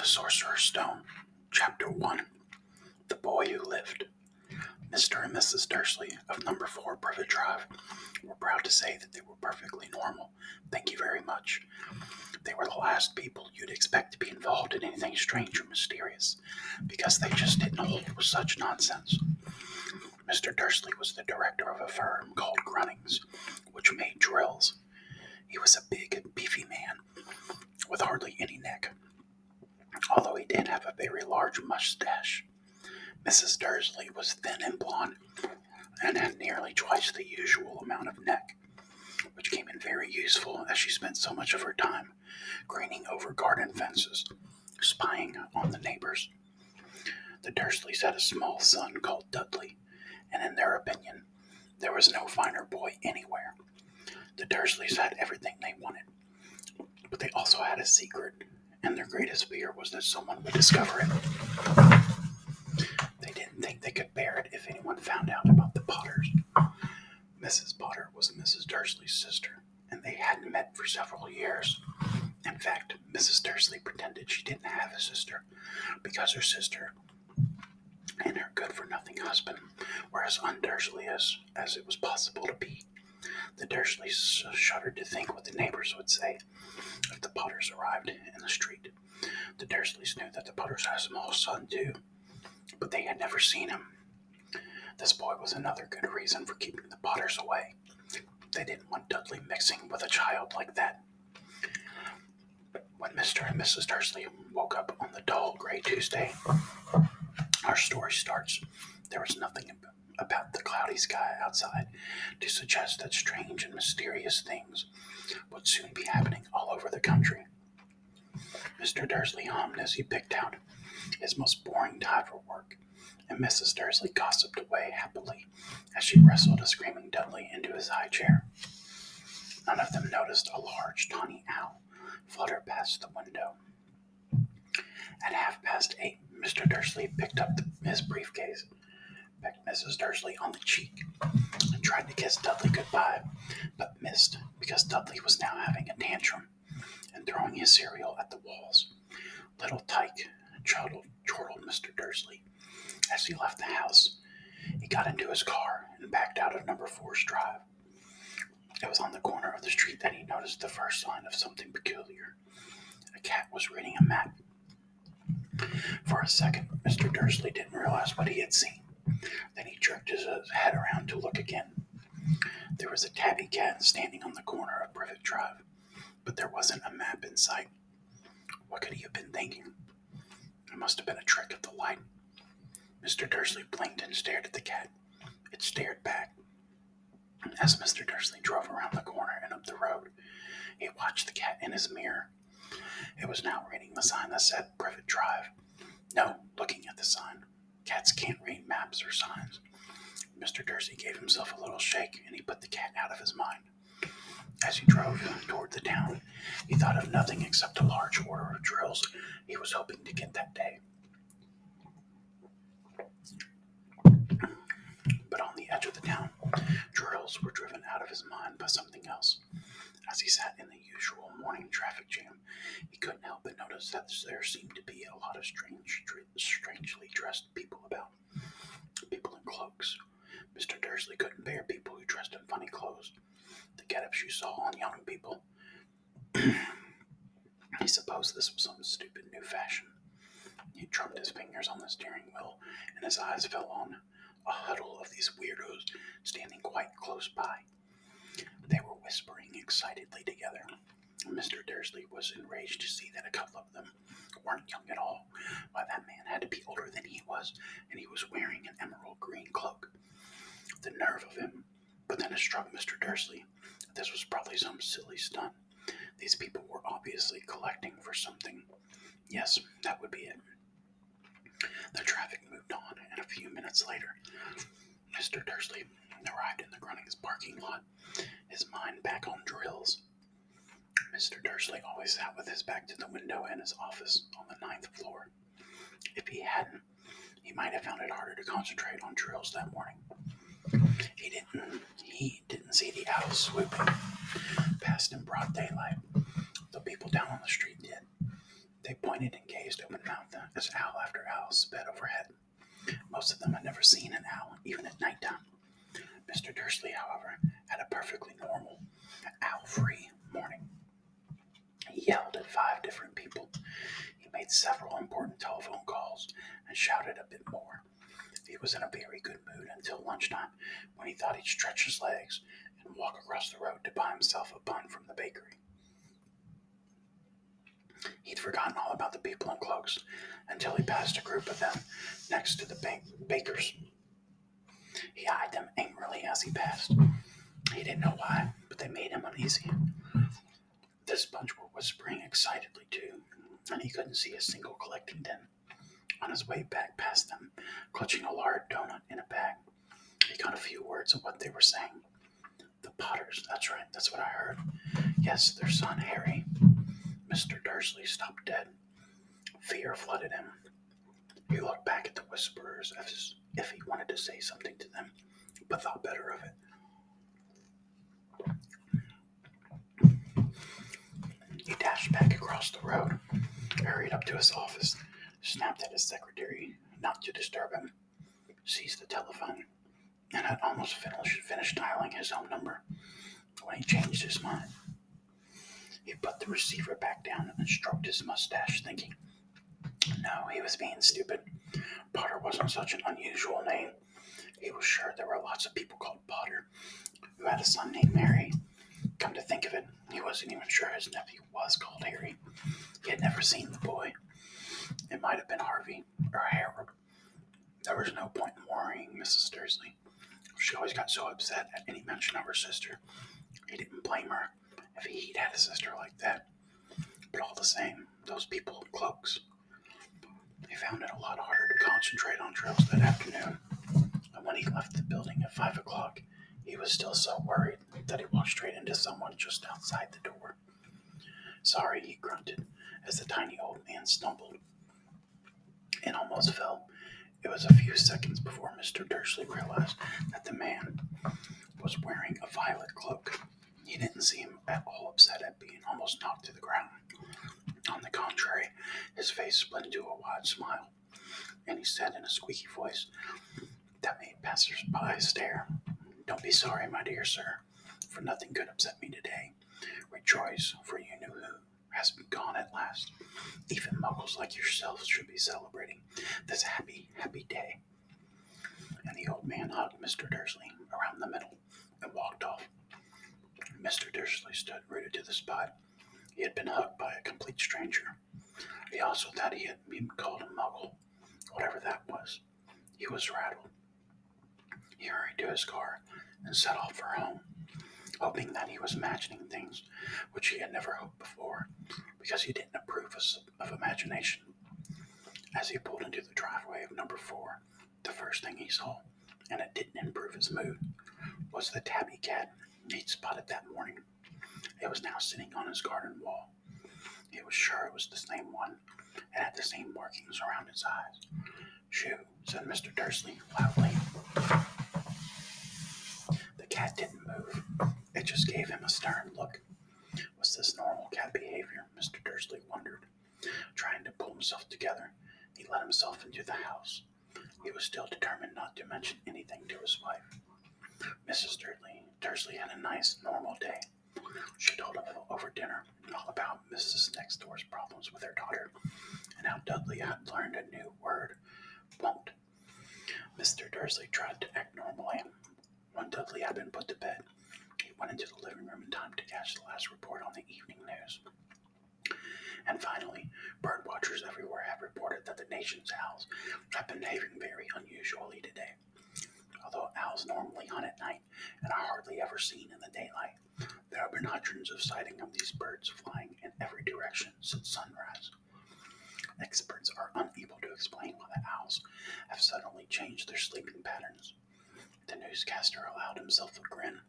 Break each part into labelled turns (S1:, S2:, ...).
S1: Sorcerer's Stone, Chapter 1. The Boy Who Lived. Mr. and Mrs. Dursley of Number 4 Privet Drive were proud to say that they were perfectly normal. Thank you very much. They were the last people you'd expect to be involved in anything strange or mysterious, because they just didn't hold with such nonsense. Mr. Dursley was the director of a firm called Grunnings, which made drills. He was a big, beefy man with hardly any neck, although he did have a very large mustache. Mrs. Dursley was thin and blonde and had nearly twice the usual amount of neck, which came in very useful as she spent so much of her time craning over garden fences, spying on the neighbors. The Dursleys had a small son called Dudley, and in their opinion, there was no finer boy anywhere. The Dursleys had everything they wanted, but they also had a secret, and their greatest fear was that someone would discover it. They didn't think they could bear it if anyone found out about the Potters. Mrs. Potter was Mrs. Dursley's sister, and they hadn't met for several years. In fact, Mrs. Dursley pretended she didn't have a sister, because her sister and her good-for-nothing husband were as un-Dursley as it was possible to be. The Dursleys shuddered to think what the neighbors would say if the Potters arrived in the street. The Dursleys knew that the Potters had a small son too, but they had never seen him. This boy was another good reason for keeping the Potters away. They didn't want Dudley mixing with a child like that. When Mr. and Mrs. Dursley woke up on the dull gray Tuesday, our story starts. There was nothing about the cloudy sky outside to suggest that strange and mysterious things would soon be happening all over the country. Mr. Dursley hummed as he picked out his most boring tie for work, and Mrs. Dursley gossiped away happily as she wrestled a screaming Dudley into his high chair. None of them noticed a large tawny owl flutter past the window. At 8:30, Mr. Dursley picked up his briefcase, pecked Mrs. Dursley on the cheek, and tried to kiss Dudley goodbye, but missed because Dudley was now having a tantrum and throwing his cereal at the walls. Little Tyke chortled Mr. Dursley as he left the house. He got into his car and backed out of Number 4's drive. It was on the corner of the street that he noticed the first sign of something peculiar. A cat was reading a map. For a second, Mr. Dursley didn't realize what he had seen. Then he jerked his head around to look again. There was a tabby cat standing on the corner of Privet Drive, but there wasn't a map in sight. What could he have been thinking? It must have been a trick of the light. Mr. Dursley blinked and stared at the cat. It stared back. As Mr. Dursley drove around the corner and up the road, he watched the cat in his mirror. It was now reading the sign that said Privet Drive. No, looking at the sign. Cats can't read maps or signs. Mr. Dursley gave himself a little shake, and he put the cat out of his mind. As he drove toward the town, he thought of nothing except a large order of drills he was hoping to get that day. But on the edge of the town, drills were driven out of his mind by something else. As he sat in the usual morning traffic jam, he couldn't help but notice that there seemed to be a lot of strangely dressed people about. People in cloaks. Mr. Dursley couldn't bear people who dressed in funny clothes. The get-ups you saw on young people. He supposed this was some stupid new fashion. He drummed his fingers on the steering wheel, and his eyes fell on a huddle of these weirdos standing quite close by. They were whispering excitedly together. Mr. Dursley was enraged to see that a couple of them weren't young at all. Why, that man had to be older than he was, and he was wearing an emerald green cloak. The nerve of him! But then it struck Mr. Dursley that this was probably some silly stunt. These people were obviously collecting for something. Yes, that would be it. The traffic moved on, and a few minutes later, Mr. Dursley arrived in the Grunnings parking lot, his mind back on drills. Mr. Dursley always sat with his back to the window in his office on the 9th floor. If he hadn't, he might have found it harder to concentrate on drills that morning. He didn't see the owl swooping past in broad daylight, though people down on the street did. They pointed and gazed open-mouthed as owl after owl sped overhead. Most of them had never seen an owl, even at nighttime. Mr. Dursley, however, had a perfectly normal, owl-free morning. He yelled at 5 different people. He made several important telephone calls and shouted a bit more. He was in a very good mood until lunchtime, when he thought he'd stretch his legs and walk across the road to buy himself a bun from the bakery. He'd forgotten all about the people in cloaks until he passed a group of them next to the bakers. He eyed them angrily as he passed. He didn't know why, but they made him uneasy. This bunch were whispering excitedly too, and he couldn't see a single collecting tin. On his way back past them, clutching a large donut in a bag, he got a few words of what they were saying. The Potters, that's right, that's what I heard. Yes, their son Harry. Mr. Dursley stopped dead. Fear flooded him. He looked back at the whisperers as if he wanted to say something to them, but thought better of it. He dashed back across the road, hurried up to his office, snapped at his secretary not to disturb him, seized the telephone, and had almost finished dialing his own number when he changed his mind. He put the receiver back down and stroked his mustache, thinking, no, he was being stupid. Potter wasn't such an unusual name. He was sure there were lots of people called Potter who had a son named Harry. Come to think of it, he wasn't even sure his nephew was called Harry. He had never seen the boy. It might have been Harvey or Harold. There was no point in worrying Mrs. Dursley. She always got so upset at any mention of her sister. He didn't blame her if he'd had a sister like that. But all the same, those people in cloaks. He found it a lot harder to concentrate on drills that afternoon. And when he left the building at 5 o'clock, he was still so worried that he walked straight into someone just outside the door. Sorry, he grunted as the tiny old man stumbled and almost fell. It was a few seconds before Mr. Dursley realized that the man was wearing a violet cloak. He didn't seem at all upset at being almost knocked to the ground. On the contrary, his face split into a wide smile, and he said in a squeaky voice that made passers-by stare, "Don't be sorry, my dear sir, for nothing could upset me today. Rejoice, for you know who has been gone at last. Even muggles like yourselves should be celebrating this happy, happy day." And the old man hugged Mr. Dursley around the middle and walked off. Mr. Dursley stood rooted to the spot. He had been hugged by a complete stranger. He also thought he had been called a muggle, whatever that was. He was rattled. He hurried to his car and set off for home, hoping that he was imagining things which he had never hoped before, because he didn't approve of imagination. As he pulled into the driveway of number 4, the first thing he saw, and it didn't improve his mood, was the tabby cat he'd spotted that morning. It was now sitting on his garden wall. He was sure it was the same one, and had the same markings around its eyes. "Shoo," said Mr. Dursley loudly. The cat didn't move. It just gave him a stern look. Was this normal cat behavior? Mr. Dursley wondered. Trying to pull himself together, he let himself into the house. He was still determined not to mention anything to his wife. Mrs. Dursley had a nice, normal day. She told him over dinner all about Mrs. Next Door's problems with her daughter, and how Dudley had learned a new word, won't. Mr. Dursley tried to act normally. When Dudley had been put to bed, he went into the living room in time to catch the last report on the evening news. And finally, bird watchers everywhere have reported that the nation's owls have been behaving very unusually today. Although owls normally hunt at night and are hardly ever seen in the daylight, there have been hundreds of sightings of these birds flying in every direction since sunrise. Experts are unable to explain why the owls have suddenly changed their sleeping patterns. The newscaster allowed himself a grin,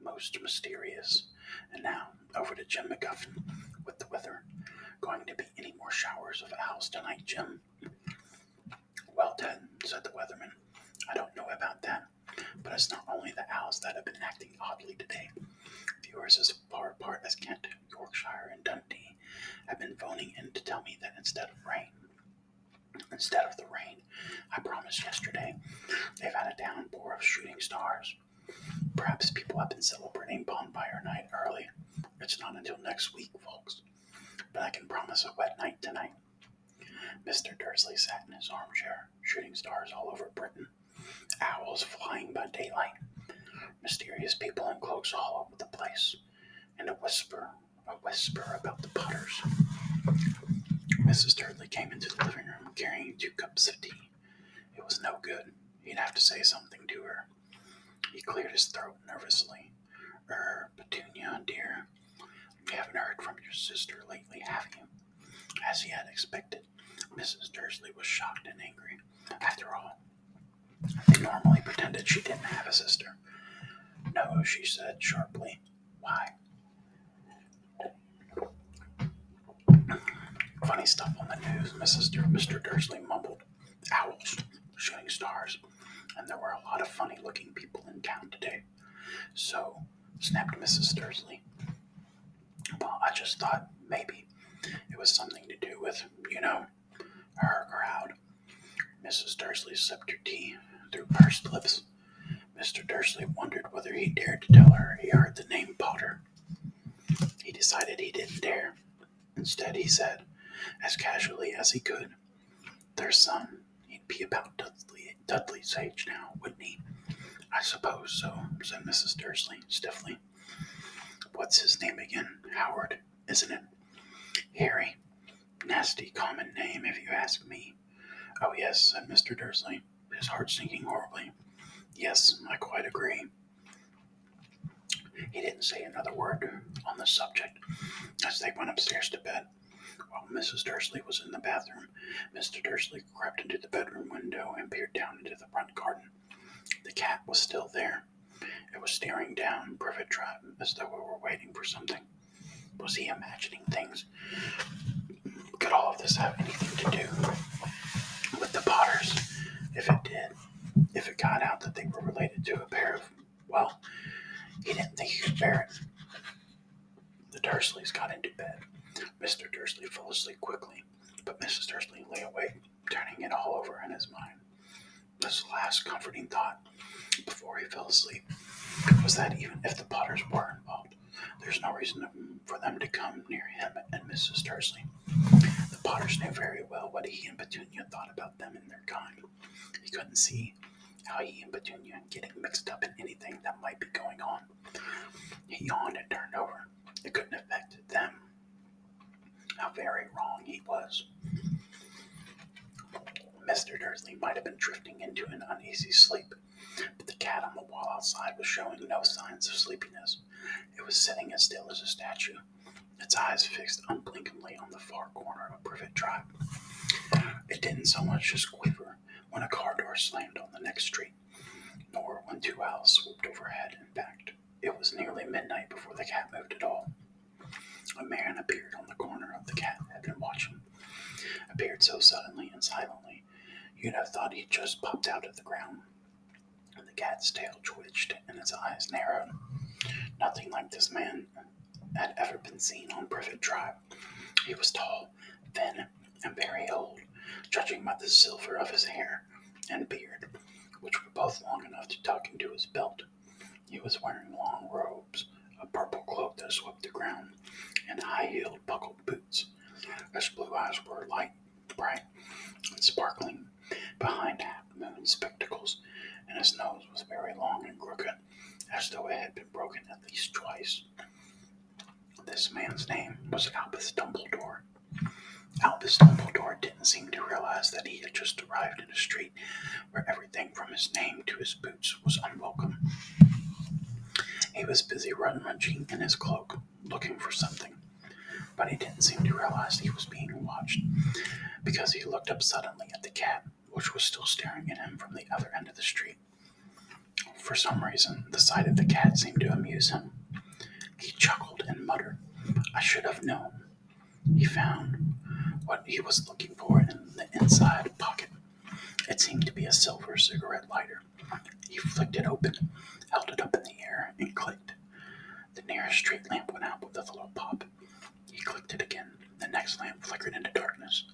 S1: most mysterious. And now, over to Jim McGuffin with the weather. Going to be any more showers of owls tonight, Jim? "Well, Ted," said the weatherman, "I don't know about that, but it's not only the owls that have been acting oddly today. Viewers as far apart as Kent, Yorkshire, and Dundee have been phoning in to tell me that instead of the rain I promised yesterday, they've had a downpour of shooting stars. Perhaps people have been celebrating bonfire night early. It's not until next week, folks, but I can promise a wet night tonight. Mr. Dursley sat in his armchair, shooting stars all over Britain, owls flying by daylight, mysterious people in cloaks all over the place, and a whisper about the Potters. Mrs. Dursley came into the living room carrying 2 cups of tea. It was no good. He'd have to say something to her. He cleared his throat nervously. Petunia, dear, you haven't heard from your sister lately, have you? As he had expected, Mrs. Dursley was shocked and angry. After all, they normally pretended she didn't have a sister. No, she said sharply. Why? Funny stuff on the news, Mr. Dursley mumbled. Owls, shooting stars, and there were a lot of funny-looking people in town today. So, snapped Mrs. Dursley. Well, I just thought maybe it was something to do with, her crowd. Mrs. Dursley sipped her tea through pursed lips. Mr. Dursley wondered whether he dared to tell her he heard the name Potter. He decided he didn't dare. Instead, he said, as casually as he could, their son, he'd be about Dudley's age now, wouldn't he? I suppose so, said Mrs. Dursley stiffly. What's his name again? Howard, isn't it? Harry. Nasty common name, if you ask me. Oh, yes, said Mr. Dursley, his heart sinking horribly. Yes, I quite agree. He didn't say another word on the subject as they went upstairs to bed. While Mrs. Dursley was in the bathroom, Mr. Dursley crept into the bedroom window and peered down into the front garden. The cat was still there. It was staring down Privet Drive as though it were waiting for something. Was he imagining things? Could all of this have anything to do with the Potters? If it did, if it got out that they were related to a pair of, well, he didn't think he could bear it. The Dursleys got into bed. Mr. Dursley fell asleep quickly, but Mrs. Dursley lay awake, turning it all over in his mind. His last comforting thought, before he fell asleep, was that even if the Potters were involved, there's no reason for them to come near him and Mrs. Dursley. The Potters knew very well what he and Petunia thought about them and their kind. He couldn't see how he and Petunia getting mixed up in anything that might be going on. He yawned and turned over. It couldn't affect them. How very wrong he was. Mr. Dursley might have been drifting into an uneasy sleep, but the cat on the wall outside was showing no signs of sleepiness. It was sitting as still as a statue, its eyes fixed unblinkingly on the far corner of Privet Drive. It didn't so much as quiver when a car door slammed on the next street, nor when 2 owls swooped overhead and backed. It was nearly midnight before the cat moved at all. A man appeared on the corner of the cat had been watching. Appeared so suddenly and silently, you'd have thought he'd just popped out of the ground. The cat's tail twitched and its eyes narrowed. Nothing like this man had ever been seen on Privet Drive. He was tall, thin, and very old, judging by the silver of his hair and beard, which were both long enough to tuck into his belt. He was wearing long robes, a purple cloak that swept the ground, and high-heeled buckled boots. His blue eyes were light, bright, and sparkling behind half-moon spectacles, and his nose was very long and crooked, as though it had been broken at least twice. This man's name was Albus Dumbledore. Albus Dumbledore didn't seem to realize that he had just arrived in a street where everything from his name to his boots was unwelcome. He was busy rummaging in his cloak, looking for something, but he didn't seem to realize he was being watched, because he looked up suddenly at the cat, which was still staring at him from the other end of the street. For some reason, the sight of the cat seemed to amuse him. He chuckled and muttered, "I should have known." He found what he was looking for in the inside pocket. It seemed to be a silver cigarette lighter. He flicked it open, held it up in the air, and clicked. The nearest street lamp went out with a little pop. He clicked it again. The next his lamp flickered into darkness.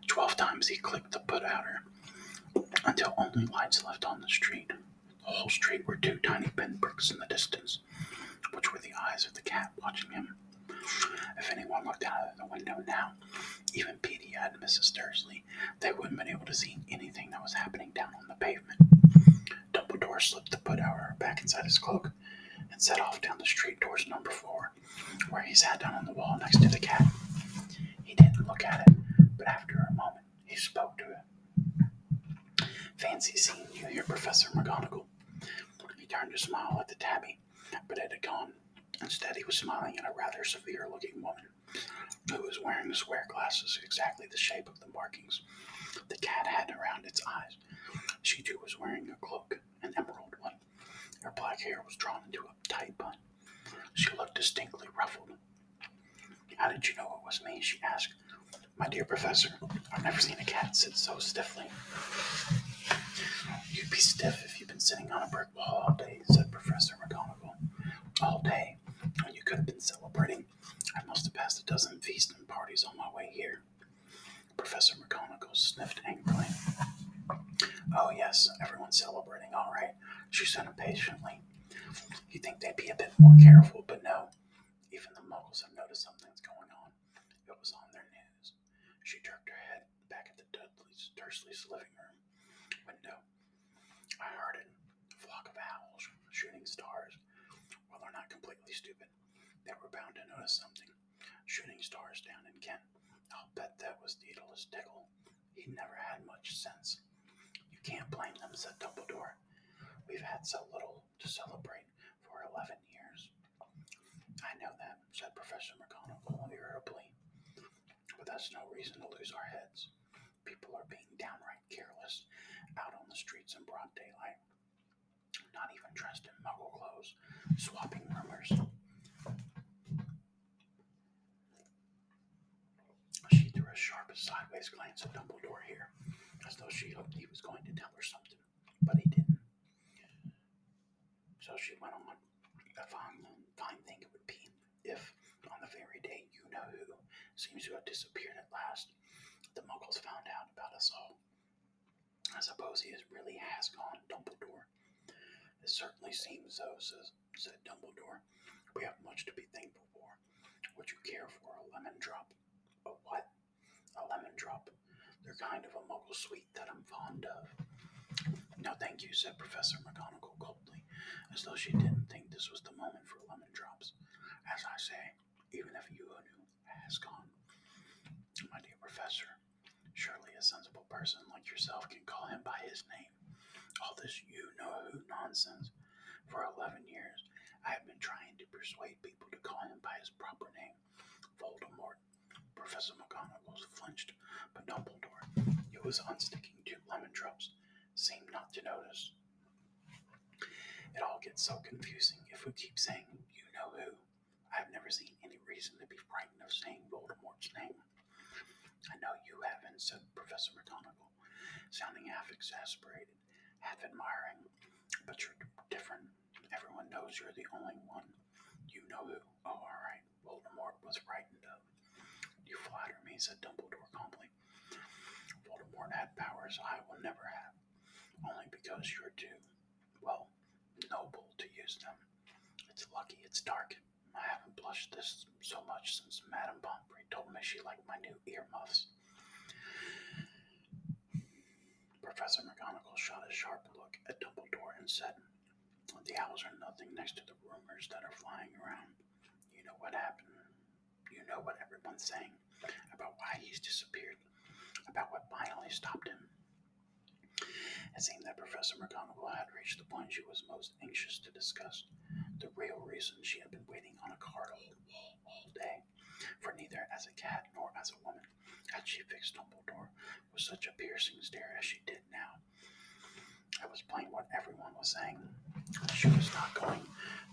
S1: 12 times he clicked the put outer until only lights left on the street. The whole street were two tiny pinpricks in the distance, which were the eyes of the cat watching him. If anyone looked out of the window now, even Petey and Mrs. Dursley, they wouldn't have been able to see anything that was happening down on the pavement. Dumbledore slipped the put outer back inside his cloak and set off down the street towards number 4, where he sat down on the wall next to the cat. He didn't look at it, but after a moment he spoke to it. "Fancy seeing you here, Professor McGonagall." He turned to smile at the tabby, but it had gone. Instead, he was smiling at a rather severe-looking woman who was wearing square glasses exactly the shape of the markings the cat had around its eyes. She too was wearing a cloak, an emerald one. Her black hair was drawn into a tight bun. She looked distinctly ruffled. "How did you know it was me?" she asked. "My dear Professor, I've never seen a cat sit so stiffly." "You'd be stiff if you'd been sitting on a brick wall all day," said Professor McGonagall. "All day, when you could have been celebrating. I must have passed a dozen feasts and parties on my way here." Professor McGonagall sniffed angrily. "Oh yes, everyone's celebrating, all right," she said impatiently. "You'd think they'd be a bit more careful, but no. Even the Muggles have noticed something's going on. It was on their news." She jerked her head back at the Dursleys' living room window. "I heard it. A flock of owls, shooting stars. Well, they're not completely stupid. They were bound to notice something. Shooting stars down in Kent. I'll bet that was Daedalus Diggle. He never had much sense." "You can't blame them," said Dumbledore. "We've had so little to celebrate for 11 years. "I know that," said Professor McGonagall irritably. "But that's no reason to lose our heads. People are being downright careless out on the streets in broad daylight. Not even dressed in Muggle clothes, swapping rumors." She threw a sharp sideways glance at Dumbledore here, as though she hoped he was going to tell her something, but he didn't. So she went on. "A fine thing it would be if, on the very day you-know-who seems to have disappeared at last, the Muggles found out about us all. I suppose he really has gone, Dumbledore." "It certainly seems so," said Dumbledore. "We have much to be thankful for. Would you care for a lemon drop?" "A what?" "A lemon drop. They're kind of a Muggle sweet that I'm fond of." "No, thank you," said Professor McGonagall coldly, as though she didn't think this was the moment for lemon drops. "As I say, even if you-know-who has gone, my dear Professor, surely a sensible person like yourself can call him by his name. All this you-know-who nonsense. For 11 years, I have been trying to persuade people to call him by his proper name, Voldemort." Professor McGonagall flinched, but Dumbledore, who was unsticking 2 lemon drops, seemed not to notice. "It all gets so confusing if we keep saying you-know-who. I've never seen any reason to be frightened of saying Voldemort's name." "I know you haven't," said Professor McGonagall, sounding half exasperated, half admiring. "But you're different. Everyone knows you're the only one. You-know-who. Oh, all right. Voldemort was frightened of." "You flatter me," said Dumbledore calmly. "Voldemort had powers I will never have, only because you're too, well, noble to use them. It's lucky it's dark. I haven't blushed this so much since Madame Pomfrey told me she liked my new earmuffs." Professor McGonagall shot a sharp look at Dumbledore and said, "The owls are nothing next to the rumors that are flying around. You know what happened. You know what everyone's saying about why he's disappeared, about what finally stopped him." It seemed that Professor McGonagall had reached the point she was most anxious to discuss, the real reason she had been waiting on a card all day, for neither as a cat nor as a woman had she fixed Dumbledore with such a piercing stare as she did now. It was plain what everyone was saying. She was not going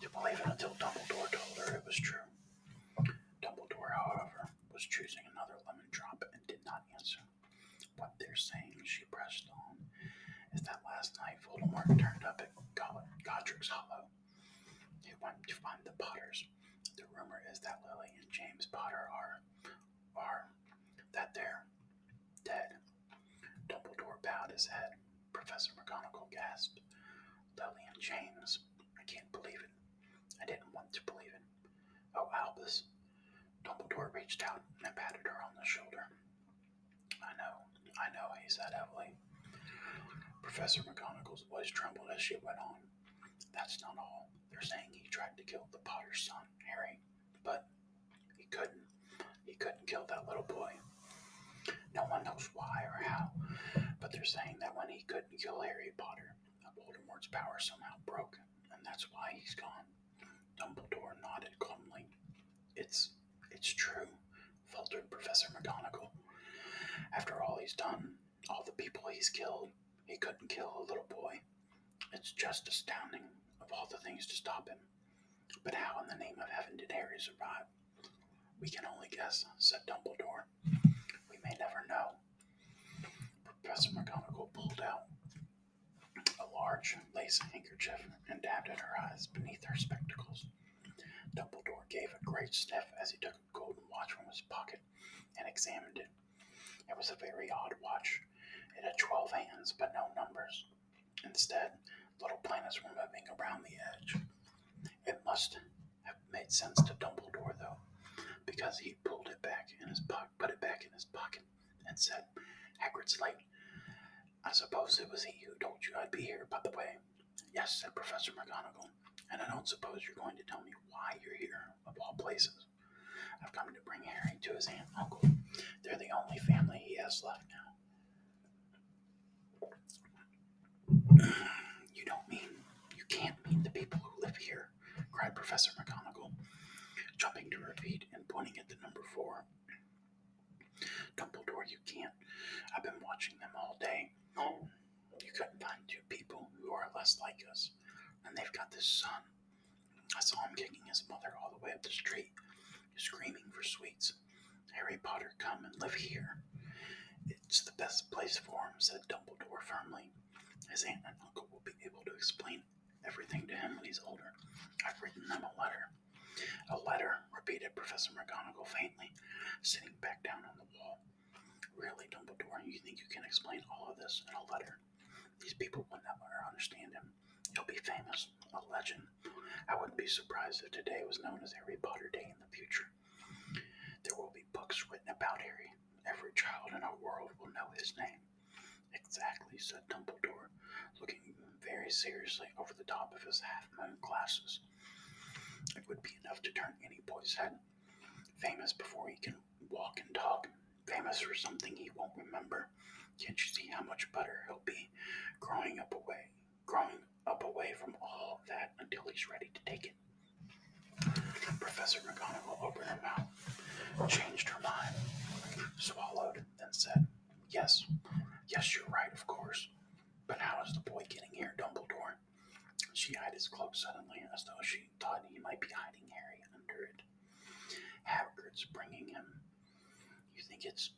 S1: to believe it until Dumbledore told her it was true. Dumbledore, however, was choosing another lemon drop and did not answer. "What they're saying," she pressed on, "is that last night Voldemort turned up at Godric's Hollow. He went to find the Potters. The rumor is that Lily and James Potter are his head. Professor McGonagall gasped. Lillian James. I can't believe it. I didn't want to believe it. Oh, Albus. Dumbledore reached out and patted her on the shoulder. I know, he said heavily. Professor McGonagall's voice trembled as she went on. That's not all. They're saying he tried to kill the Potter's son, Harry, but he couldn't. He couldn't kill that little boy. No one knows why or how, but they're saying that when he couldn't kill Harry Potter, Voldemort's power somehow broke, and that's why he's gone. Dumbledore nodded glumly. It's true, faltered Professor McGonagall. After all he's done, all the people he's killed, he couldn't kill a little boy. It's just astounding, of all the things to stop him. But how in the name of heaven did Harry survive? We can only guess, said Dumbledore. We may never know. Professor McGonagall pulled out a large lace handkerchief and dabbed at her eyes beneath her spectacles. Dumbledore gave a great sniff as he took a golden watch from his pocket and examined it. It was a very odd watch. It had 12 hands, but no numbers. Instead, little planets were moving around the edge. It must have made sense to Dumbledore, though, because he pulled it back in his pocket, put it back in his pocket, and said, Hagrid's late. I suppose it was he who told you I'd be here, by the way. Yes, said Professor McGonagall, and I don't suppose you're going to tell me why you're here, of all places. I've come to bring Harry to his aunt and uncle. They're the only family he has left now. You can't mean the people who live here, cried Professor McGonagall, jumping to her feet and pointing at the number 4. Dumbledore, you can't. I've been watching them all day. Oh, you couldn't find 2 people who are less like us. And they've got this son. I saw him kicking his mother all the way up the street, screaming for sweets. Harry Potter, come and live here. It's the best place for him, said Dumbledore firmly. His aunt and uncle will be able to explain everything to him when he's older. I've written them a letter. A letter, repeated Professor McGonagall faintly, sitting back down on the wall. Really, Dumbledore, you think you can explain all of this in a letter? These people will never understand him. He'll be famous, a legend. I wouldn't be surprised if today was known as Harry Potter Day in the future. There will be books written about Harry. Every child in our world will know his name. Exactly, said Dumbledore, looking very seriously over the top of his half-moon glasses. It would be enough to turn any boy's head. Famous before he can walk and talk. Famous for something he won't remember. Can't you see how much better he'll be growing up away from all that until he's ready to take it? Professor McGonagall opened her mouth, changed her mind, swallowed, then said, Yes, you're right, of course. But how is the boy getting here, Dumbledore? She eyed his cloak suddenly, as though she thought he might be hiding Harry under it. Hagrid's bringing him. You think it's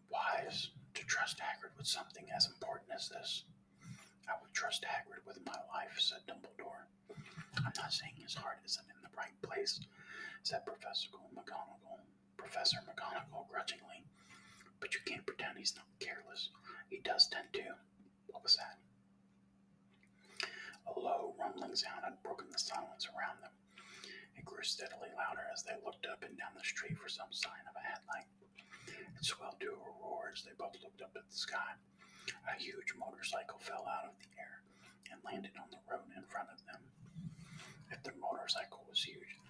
S1: wise to trust Hagrid with something as important as this? I would trust Hagrid with my life, said Dumbledore. I'm not saying his heart isn't in the right place, said Professor McGonagall grudgingly. But you can't pretend he's not careless. He does tend to. What was that? A low, rumbling sound had broken the silence around them. It grew steadily louder as they looked up and down the street for some sign of a headlight. It swelled to a roar as they both looked up at the sky. A huge motorcycle fell out of the air and landed on the road in front of them. If the motorcycle was huge,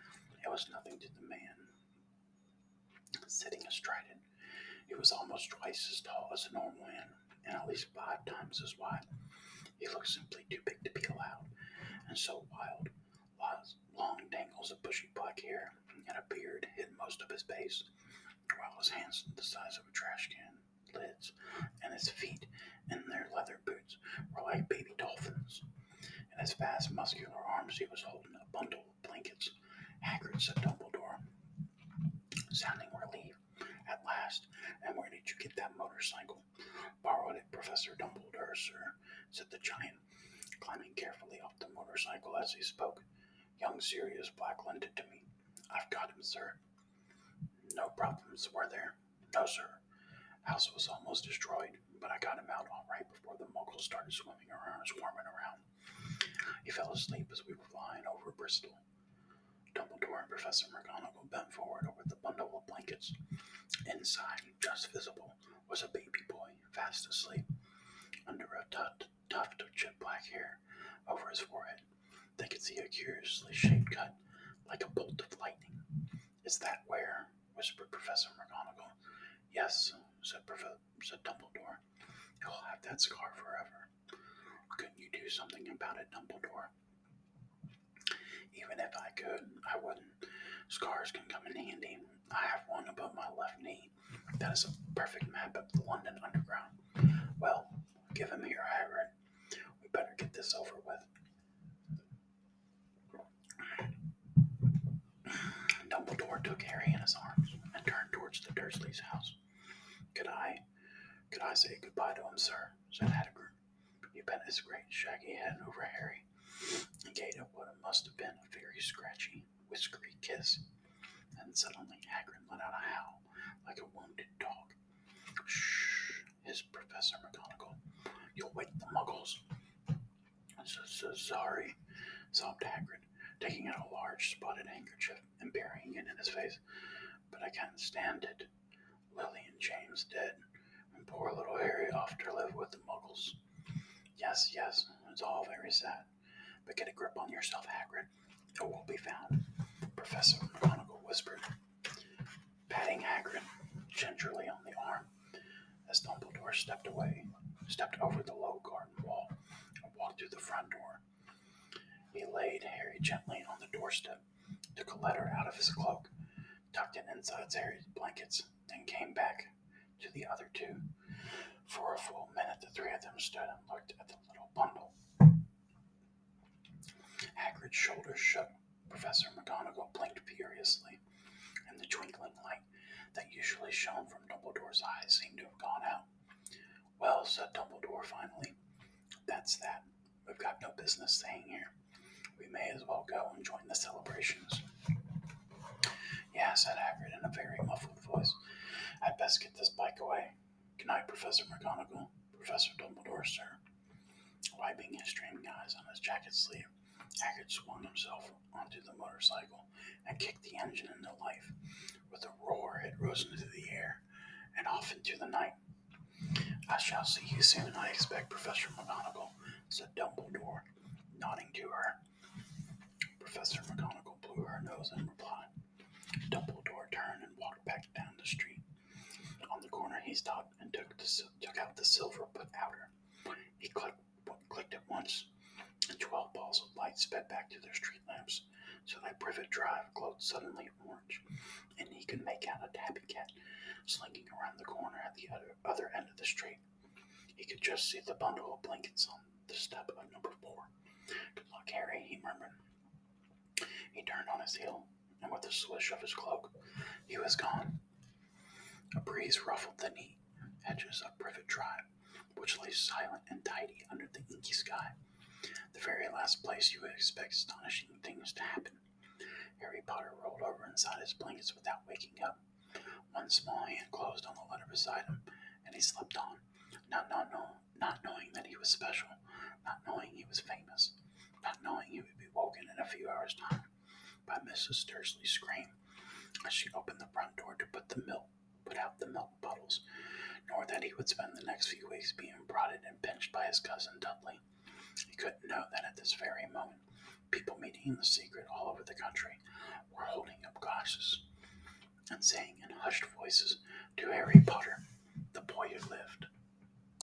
S1: it was nothing to the man sitting astride it. He was almost twice as tall as a normal man, and at least 5 times as wide. He looked simply too big to be allowed, and so wild. Long tangles of bushy black hair and a beard hid most of his face, while his hands, the size of a trash can lids, and his feet, in their leather boots, were like baby dolphins. In his vast muscular arms he was holding a bundle of blankets. Hagrid, said Dumbledore, sounding relieved. At last, and where did you get that motorcycle? Borrowed it, Professor Dumbledore, sir, said the giant, climbing carefully off the motorcycle as he spoke. Young Sirius Black lent it to me. I've got him, sir. No problems, were there? No, sir. House was almost destroyed. but I got him out all right before the Muggles started swarming around. He fell asleep as we were flying over Bristol. Dumbledore and Professor McGonagall bent forward over the bundle of blankets. Inside, just visible, was a baby boy, fast asleep, under a tuft of jet black hair over his forehead. They could see a curiously shaped cut, like a bolt of lightning. "Is that where?" whispered Professor McGonagall. "Yes," said Dumbledore. "He'll have that scar forever." "Couldn't you do something about it, Dumbledore?" "Even if I could, I wouldn't. Scars can come in handy. I have one above my left knee. That is a perfect map of the London Underground." "Well, give him here, Hagrid. We better get this over with." Dumbledore took Harry in his arms and turned towards the Dursleys' house. Could I say goodbye to him, sir?" said Hagrid. He bent his great shaggy head over Harry and gave it what must have been a very scratchy, whiskery kiss. And suddenly Hagrid let out a howl like a wounded dog. "Shh!" hissed Professor McGonagall. "You'll wake the Muggles." So sorry," sobbed Hagrid, taking out a large spotted handkerchief and burying it in his face. "But I can't stand it. Lily and James dead, and poor little Harry off to live with the Muggles." Yes, it's all very sad. But get a grip on yourself, Hagrid. It will be found," Professor McGonagall whispered, patting Hagrid gingerly on the arm as Dumbledore stepped over the low garden wall, and walked through the front door. He laid Harry gently on the doorstep, took a letter out of his cloak, tucked it inside Harry's blankets, then came back to the other two. For a full minute, the three of them stood and looked at the little bundle. Hagrid's shoulders shook. Professor McGonagall blinked furiously, and the twinkling light that usually shone from Dumbledore's eyes seemed to have gone out. "Well," said Dumbledore finally, "that's that. We've got no business staying here. We may as well go and join the celebrations." "Yeah," said Hagrid in a very muffled voice. "I'd best get this bike away. Good night, Professor McGonagall." "Professor Dumbledore, sir." Wiping his streaming eyes on his jacket sleeve, Hagrid swung himself onto the motorcycle and kicked the engine into life. With a roar, it rose into the air and off into the night. "I shall see you soon, I expect, Professor McGonagall," said Dumbledore, nodding to her. Professor McGonagall blew her nose in reply. Dumbledore turned and walked back down the street. On the corner, he stopped and took out the silver put outer. He clicked it once, and 12 balls of light sped back to their street lamps, so that Privet Drive glowed suddenly orange, and he could make out a tabby cat slinking around the corner at the other end of the street. He could just see the bundle of blankets on the step of number 4. "Good luck, Harry," he murmured. He turned on his heel, and with a swish of his cloak, he was gone. A breeze ruffled the neat edges of Privet Drive, which lay silent and tidy under the inky sky, the very last place you would expect astonishing things to happen. Harry Potter rolled over inside his blankets without waking up. One small hand closed on the letter beside him, and he slept on, not knowing that he was special, not knowing he was famous, not knowing he would be woken in a few hours' time by Mrs. Dursley's scream as she opened the front door to put out the milk bottles, nor that he would spend the next few weeks being prodded and pinched by his cousin Dudley. He couldn't know that at this very moment, people meeting in the secret all over the country were holding up glasses and saying in hushed voices to Harry Potter, the boy who lived.